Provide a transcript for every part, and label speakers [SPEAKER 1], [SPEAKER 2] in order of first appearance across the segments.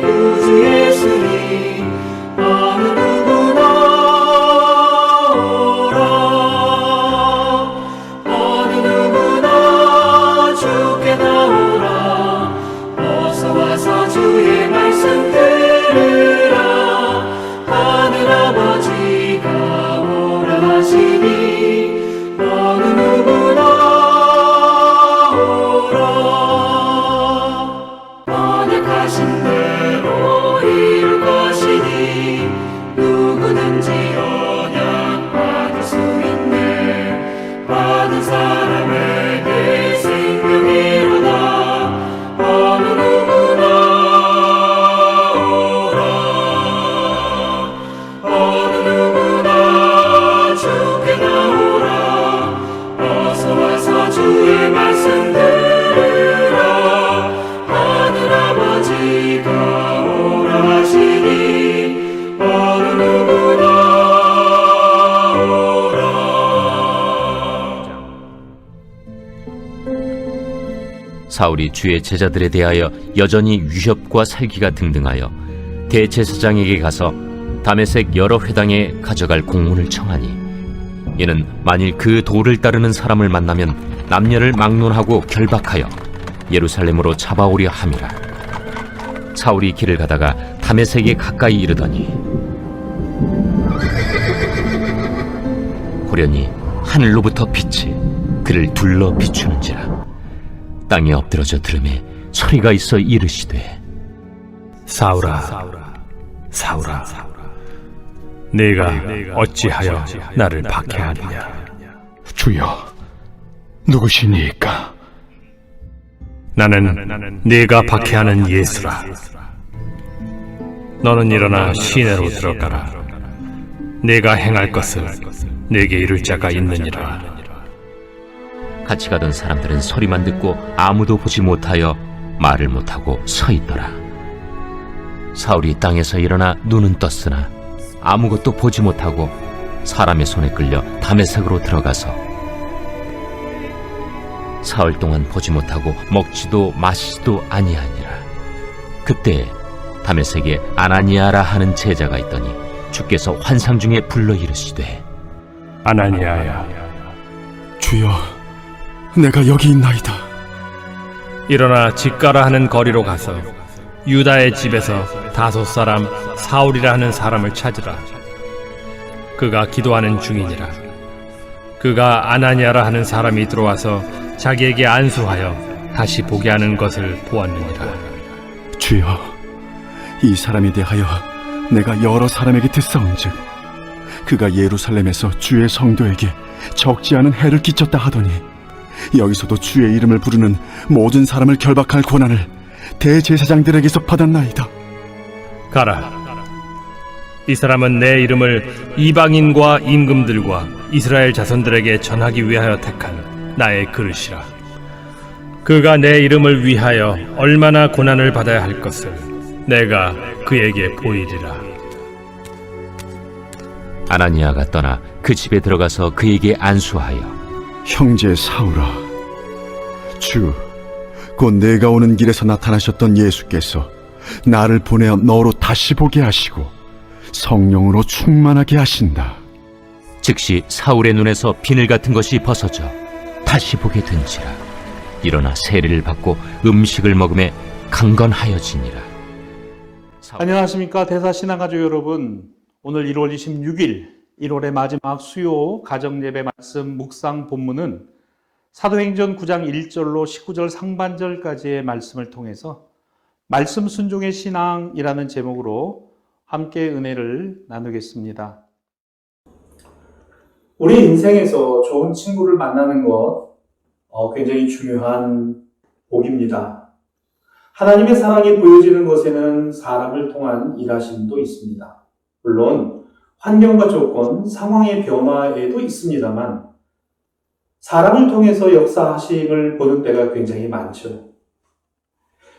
[SPEAKER 1] 구주 예수님 어느 누구나 오라 어느 누구나 주께 나오라 어서 와서 주의 말씀 들으라 하늘아버지가 오라 하시니 어느 누구나 언약하신 대로 이룰 것이니 누구든지 언약 받을 수 있네 받은 사람에게 생명이로다 어느 누구나 오라 어느 누구나 주께 나오라 어서 와서 주의 말씀 들으라 하늘아버지가 오라 하시니 어느 누구나 오라.
[SPEAKER 2] 사울이 주의 제자들에 대하여 여전히 위협과 살기가 등등하여 대제사장에게 가서 다메섹 여러 회당에 가져갈 공문을 청하니 이는 만일 그 도를 따르는 사람을 만나면 남녀를 막론하고 결박하여 예루살렘으로 잡아오려 함이라. 사울이 길을 가다가 다메섹에 가까이 이르더니 호련히 하늘로부터 빛이 그를 둘러 비추는지라. 땅에 엎드러져 들으매 소리가 있어 이르시되
[SPEAKER 3] 사울아, 사울아, 네가 어찌하여 나를 박해하느냐?
[SPEAKER 4] 주여, 누구시니까?
[SPEAKER 3] 나는 네가 박해하는 예수라. 너는 일어나 시내로 들어가라. 네가 행할 것을 네게 이룰 자가 있느니라.
[SPEAKER 2] 같이 가던 사람들은 소리만 듣고 아무도 보지 못하여 말을 못하고 서 있더라. 사울이 땅에서 일어나 눈은 떴으나 아무것도 보지 못하고 사람의 손에 끌려 다메섹으로 들어가서 사흘 동안 보지 못하고 먹지도 마시지도 아니하니라. 그때 다메섹에 아나니아라 하는 제자가 있더니 주께서 환상 중에 불러 이르시되
[SPEAKER 3] 아나니아야,
[SPEAKER 4] 주여, 내가 여기 있나이다.
[SPEAKER 3] 일어나 집가라 하는 거리로 가서 유다의 집에서 다소 사람 사울이라 하는 사람을 찾으라. 그가 기도하는 중이니라. 그가 아나니아라 하는 사람이 들어와서 자기에게 안수하여 다시 보게 하는 것을 보았느니라.
[SPEAKER 4] 주여, 이 사람에 대하여 내가 여러 사람에게 듣사온즉 그가 예루살렘에서 주의 성도에게 적지 않은 해를 끼쳤다 하더니 여기서도 주의 이름을 부르는 모든 사람을 결박할 권한을 대제사장들에게서 받았나이다.
[SPEAKER 3] 가라. 이 사람은 내 이름을 이방인과 임금들과 이스라엘 자손들에게 전하기 위하여 택한 나의 그릇이라. 그가 내 이름을 위하여 얼마나 고난을 받아야 할 것을 내가 그에게 보이리라.
[SPEAKER 2] 아나니아가 떠나 그 집에 들어가서 그에게 안수하여
[SPEAKER 4] 형제 사울아, 곧 내가 오는 길에서 나타나셨던 예수께서 나를 보내어 너로 다시 보게 하시고 성령으로 충만하게 하신다.
[SPEAKER 2] 즉시 사울의 눈에서 비늘 같은 것이 벗어져 다시 보게 된지라. 일어나 세례를 받고 음식을 먹음에 강건하여지니라.
[SPEAKER 5] 안녕하십니까 대사신앙가족 여러분. 오늘 1월 26일 1월의 마지막 수요 가정예배 말씀 묵상 본문은 사도행전 9장 1절로 19절 상반절까지의 말씀을 통해서 말씀 순종의 신앙이라는 제목으로 함께 은혜를 나누겠습니다. 우리 인생에서 좋은 친구를 만나는 것 굉장히 중요한 복입니다. 하나님의 사랑이 보여지는 것에는 사람을 통한 일하심도 있습니다. 물론 환경과 조건, 상황의 변화에도 있습니다만 사람을 통해서 역사하심을 보는 때가 굉장히 많죠.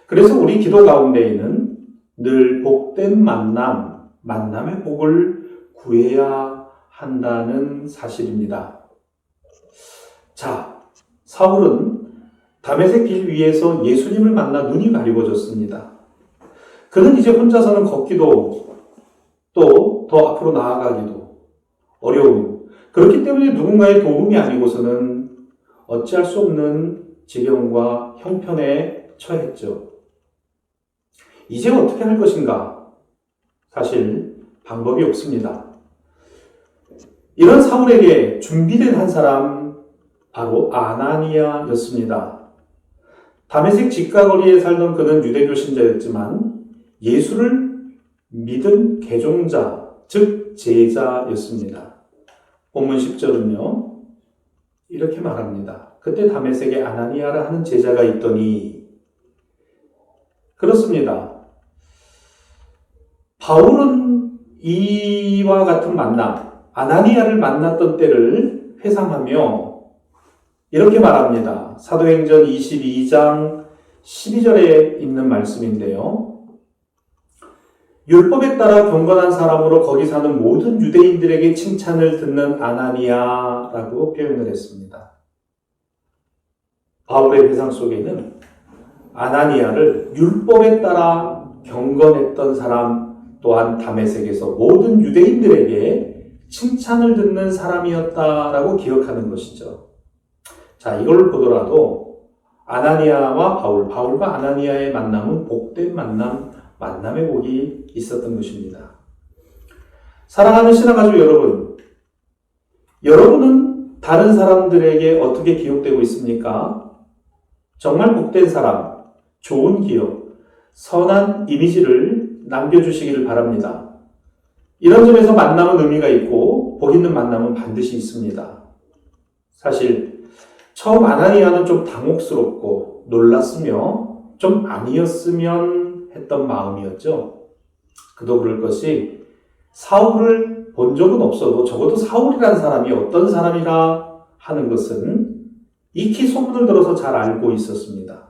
[SPEAKER 5] 그래서 우리 기도 가운데에는 늘 복된 만남의 복을 구해야 한다는 사실입니다. 자, 사울은 다메섹 길 위에서 예수님을 만나 눈이 가리워졌습니다. 그는 이제 혼자서는 걷기도 또 더 앞으로 나아가기도 어려운, 그렇기 때문에 누군가의 도움이 아니고서는 어찌할 수 없는 지경과 형편에 처했죠. 이제 어떻게 할 것인가? 사실 방법이 없습니다. 이런 사울에게 준비된 한 사람, 바로 아나니아였습니다. 다메섹 직가거리에 살던 그는 유대교 신자였지만 예수를 믿은 개종자, 즉 제자였습니다. 본문 10절은요 이렇게 말합니다. 그때 다메섹에 아나니아라 하는 제자가 있더니, 그렇습니다. 바울은 이와 같은 만남, 아나니아를 만났던 때를 회상하며 이렇게 말합니다. 사도행전 22장 12절에 있는 말씀인데요. 율법에 따라 경건한 사람으로 거기 사는 모든 유대인들에게 칭찬을 듣는 아나니아라고 표현을 했습니다. 바울의 회상 속에는 아나니아를 율법에 따라 경건했던 사람, 또한 다메섹에서 모든 유대인들에게 칭찬을 듣는 사람이었다라고 기억하는 것이죠. 자, 이걸 보더라도 아나니아와 바울과 아나니아의 만남은 복된 만남의 복이 있었던 것입니다. 사랑하는 신앙가족 여러분, 여러분은 다른 사람들에게 어떻게 기억되고 있습니까? 정말 복된 사람, 좋은 기억, 선한 이미지를 남겨주시기를 바랍니다. 이런 점에서 만남은 의미가 있고 복 있는 만남은 반드시 있습니다. 사실 처음 아나니아는 좀 당혹스럽고 놀랐으며 좀 아니었으면 했던 마음이었죠. 그도 그럴 것이 사울을 본 적은 없어도 적어도 사울이라는 사람이 어떤 사람이라 하는 것은 익히 소문을 들어서 잘 알고 있었습니다.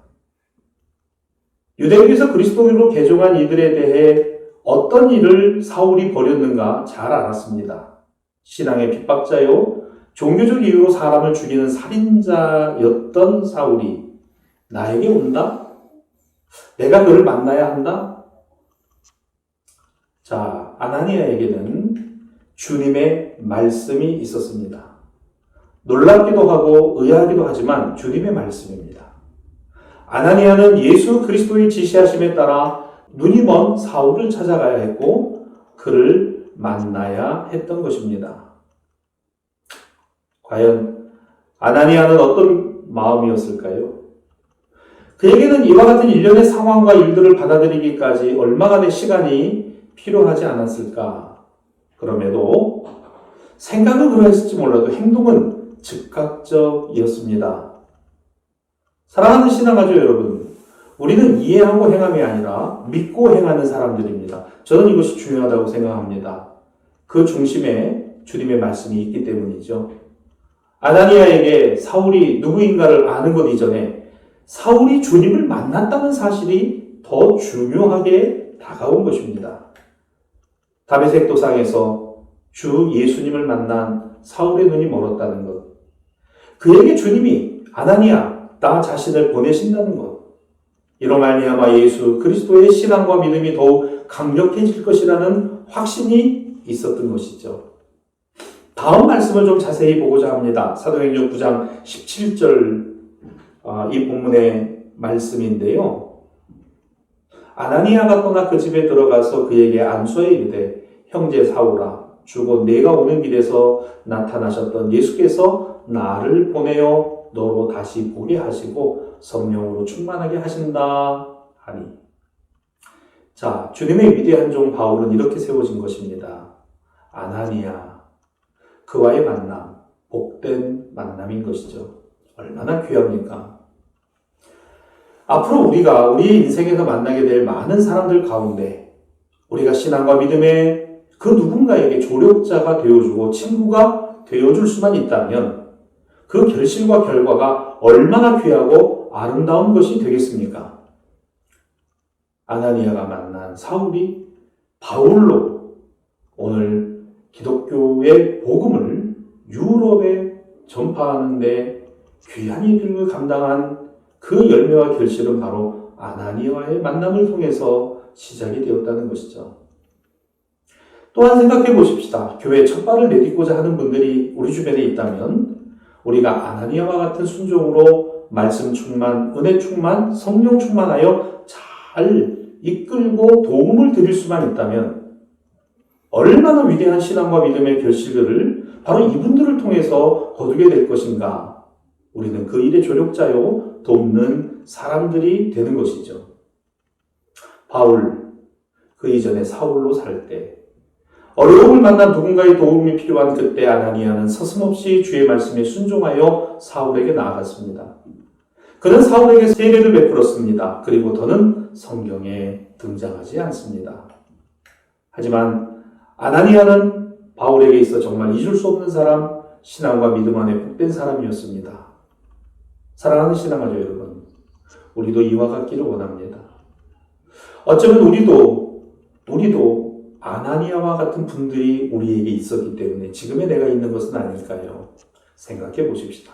[SPEAKER 5] 유대교에서 그리스도인으로 개종한 이들에 대해 어떤 일을 사울이 벌였는가 잘 알았습니다. 신앙의 핍박자요, 종교적 이유로 사람을 죽이는 살인자였던 사울이 나에게 온다? 내가 그를 만나야 한다? 자, 아나니아에게는 주님의 말씀이 있었습니다. 놀랍기도 하고 의아하기도 하지만 주님의 말씀입니다. 아나니아는 예수 그리스도의 지시하심에 따라 눈이 먼 사울을 찾아가야 했고 그를 만나야 했던 것입니다. 과연 아나니아는 어떤 마음이었을까요? 그에게는 이와 같은 일련의 상황과 일들을 받아들이기까지 얼마간의 시간이 필요하지 않았을까? 그럼에도 생각은 그러했을지 몰라도 행동은 즉각적이었습니다. 사랑하는 신앙가족 여러분, 우리는 이해하고 행함이 아니라 믿고 행하는 사람들입니다. 저는 이것이 중요하다고 생각합니다. 그 중심에 주님의 말씀이 있기 때문이죠. 아나니아에게 사울이 누구인가를 아는 것 이전에 사울이 주님을 만났다는 사실이 더 중요하게 다가온 것입니다. 다메섹 도상에서 주 예수님을 만난 사울의 눈이 멀었다는 것, 그에게 주님이 아나니아, 나 자신을 보내신다는 것, 이로 말미암아 예수 그리스도의 신앙과 믿음이 더욱 강력해질 것이라는 확신이 있었던 것이죠. 다음 말씀을 좀 자세히 보고자 합니다. 사도행전 9장 17절 이 본문의 말씀인데요. 아나니아가 떠나 그 집에 들어가서 그에게 안수하여 이르되 형제 사울아, 주고 내가 오는 길에서 나타나셨던 예수께서 나를 보내어 너로 다시 보게 하시고 성령으로 충만하게 하신다 하니. 자, 주님의 위대한 종 바울은 이렇게 세워진 것입니다. 아나니아, 그와의 만남, 복된 만남인 것이죠. 얼마나 귀합니까? 앞으로 우리가 우리의 인생에서 만나게 될 많은 사람들 가운데 우리가 신앙과 믿음의 그 누군가에게 조력자가 되어주고 친구가 되어줄 수만 있다면 그 결실과 결과가 얼마나 귀하고 아름다운 것이 되겠습니까? 아나니아가 만난 사울이 바울로 오늘 기독교의 복음을 유럽에 전파하는 데 귀한 일을 감당한 그 열매와 결실은 바로 아나니아와의 만남을 통해서 시작이 되었다는 것이죠. 또한 생각해 보십시다. 교회 첫 발을 내딛고자 하는 분들이 우리 주변에 있다면 우리가 아나니아와 같은 순종으로 말씀 충만, 은혜 충만, 성령 충만하여 잘 이끌고 도움을 드릴 수만 있다면 얼마나 위대한 신앙과 믿음의 결실들을 바로 이분들을 통해서 거두게 될 것인가. 우리는 그 일의 조력자요 돕는 사람들이 되는 것이죠. 바울, 그 이전에 사울로 살 때 어려움을 만난 누군가의 도움이 필요한 그때 아나니아는 서슴없이 주의 말씀에 순종하여 사울에게 나아갔습니다. 그는 사울에게 세례를 베풀었습니다. 그리고 더는 성경에 등장하지 않습니다. 하지만 아나니아는 바울에게 있어 정말 잊을 수 없는 사람, 신앙과 믿음 안에 복된 사람이었습니다. 사랑하는 신앙가족 여러분, 우리도 이와 같기를 원합니다. 어쩌면 우리도 아나니아와 같은 분들이 우리에게 있었기 때문에 지금의 내가 있는 것은 아닐까요? 생각해 보십시다.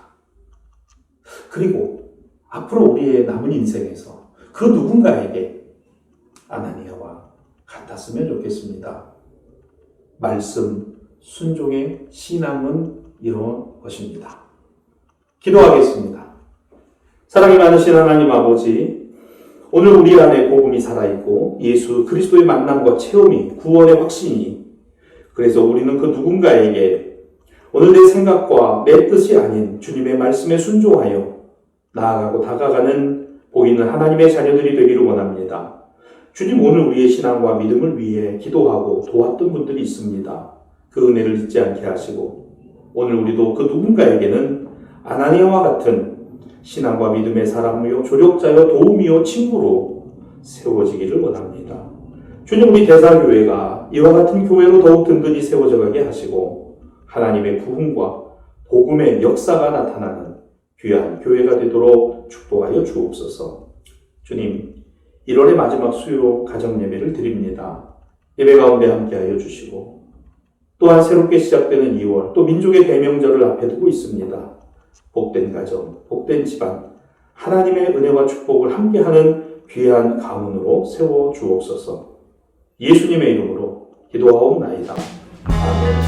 [SPEAKER 5] 그리고 앞으로 우리의 남은 인생에서 그 누군가에게 아나니아와 같았으면 좋겠습니다. 말씀, 순종의 신앙은 이런 것입니다. 기도하겠습니다. 사랑이 많으신 하나님 아버지, 오늘 우리 안에 복음이 살아있고 예수 그리스도의 만남과 체험이 구원의 확신이, 그래서 우리는 그 누군가에게 오늘 내 생각과 내 뜻이 아닌 주님의 말씀에 순종하여 나아가고 다가가는 보이는 하나님의 자녀들이 되기를 원합니다. 주님, 오늘 우리의 신앙과 믿음을 위해 기도하고 도왔던 분들이 있습니다. 그 은혜를 잊지 않게 하시고 오늘 우리도 그 누군가에게는 아나니아와 같은 신앙과 믿음의 사람이요 조력자요 도움이요 친구로 세워지기를 원합니다. 주님, 우리 대사교회가 이와 같은 교회로 더욱 든든히 세워져가게 하시고 하나님의 부흥과 복음의 역사가 나타나는 귀한 교회가 되도록 축복하여 주옵소서. 주님, 1월의 마지막 수요 가정예배를 드립니다. 예배 가운데 함께하여 주시고 또한 새롭게 시작되는 2월 또 민족의 대명절을 앞에 두고 있습니다. 복된 가정, 복된 집안, 하나님의 은혜와 축복을 함께하는 귀한 가문으로 세워 주옵소서. 예수님의 이름으로 기도하옵나이다. 아멘.